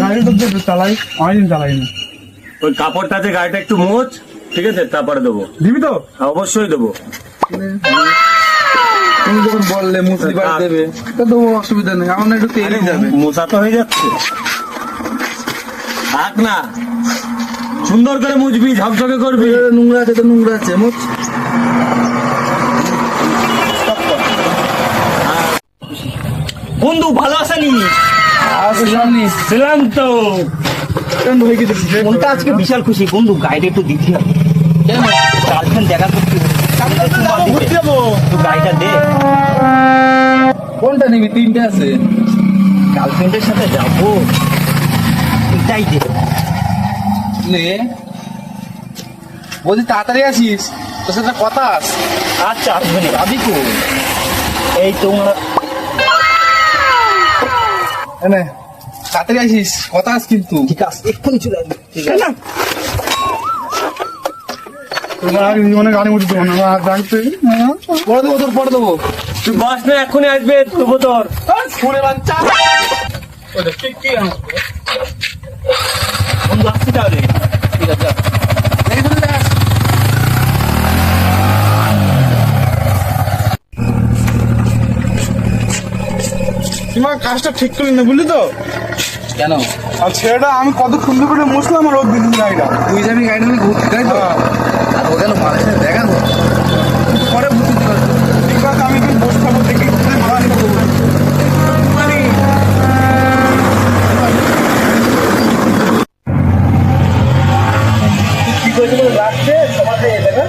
গাড়িটা তো চালাই, অনেকদিন চালাইনি। ওই কাপড়টাতে গাড়িটা একটু মোচ, ঠিক আছে, তারপরে দেবো। দিবি তো? হ্যাঁ, অবশ্যই দেবো। তুমি যখন বললে মুসলি বাড়ি দেবে তো দেবো, অসুবিধা নেই। আমার না একটু তেলই যাবে। মোচা তো হয়ে যাচ্ছে, থাক না, সুন্দর করে মুছবি, ঝকঝকে করবি। নোংরা আছে তো নোংরা আছে, মুখ বন্ধু ভালো আসেনি? ছিলাম তো। মনটা আজকে বিশাল খুশি বন্ধু, গাড়িটা একটু দিতে হবে। গার্লফ্রেন্ড দেখা করতে গাড়িটা দে। কোনটা নিবি? তিনটে আছে। গার্লফ্রেন্ডের সাথে যাবো, এটাই দে। নে বলছি তাড়াতাড়ি আসিস, তোর সাথে কথা আছে। আচ্ছা আসবে না, যাবি তো? এই তোমার নে তাড়াতাড়ি আসিস, কথা আছে কিন্তু। ঠিক আছে, এক্ষুনি চলে আসবে। ঠিক আছে, তোমার আগে জীবনে গাড়ি মুড়ি দেবো না, আর ডাকতে পরে দেবো, তোর পরে দেবো। তুই বাস না, এক্ষুনি আসবে তবু তোর। ফোনে বাচ্চা বন্ধু আসছি তাহলে। ঠিক আছে। তোমার কাজটা ঠিক করলি না, বুঝলি তো? কেন? আর ছেলেটা আমি কত সুন্দর করে মুছলাম, আর ওর দিদি গাড়িটা। তুই যাবি গাড়ি নিয়ে ঘুরতে, তাই তো? হ্যাঁ। আর ও গেল মানুষের দেখাবো, পরে বুঝতে পারবো। ঠিক আছে, আমি একদিন বসে থাকবো, দেখি ভাড়া নিয়ে করবো। কি করেছিল রাখছে সমাজে এলে না?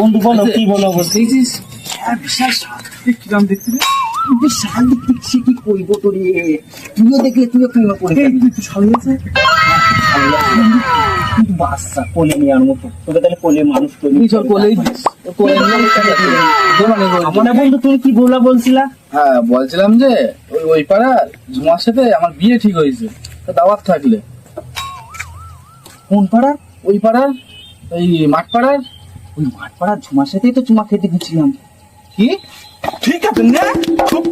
বন্ধু বলো, কি বলো? দেখছিস বিশাল কিরাম দেখছি রে? বিশাল দেখছি, কি করবো তোরে? তুইও দেখলে তুইও প্রেমে পড়ে যাবি। তুই সামনে কিন্তু বাচ্চা কোলে নেওয়ার মতো, তোকে তাহলে কোলে মানুষ তৈরি তুই চল কোলেই কোলে নিয়ে মানে বন্ধু তুমি কি বলছিলা? হ্যাঁ বলছিলাম যে ওই পাড়ার ঝুমার সাথে আমার বিয়ে ঠিক হয়েছে, তো দাওয়াত থাকলে। কোন পাড়া? ওই পাড়ার, ওই মাঠ পাড়ার। ওই মাঠ পাড়ার ঝুমার সাথেই তো চুমা খেতে গেছিলাম। কি? ঠিক আছে, নে খুব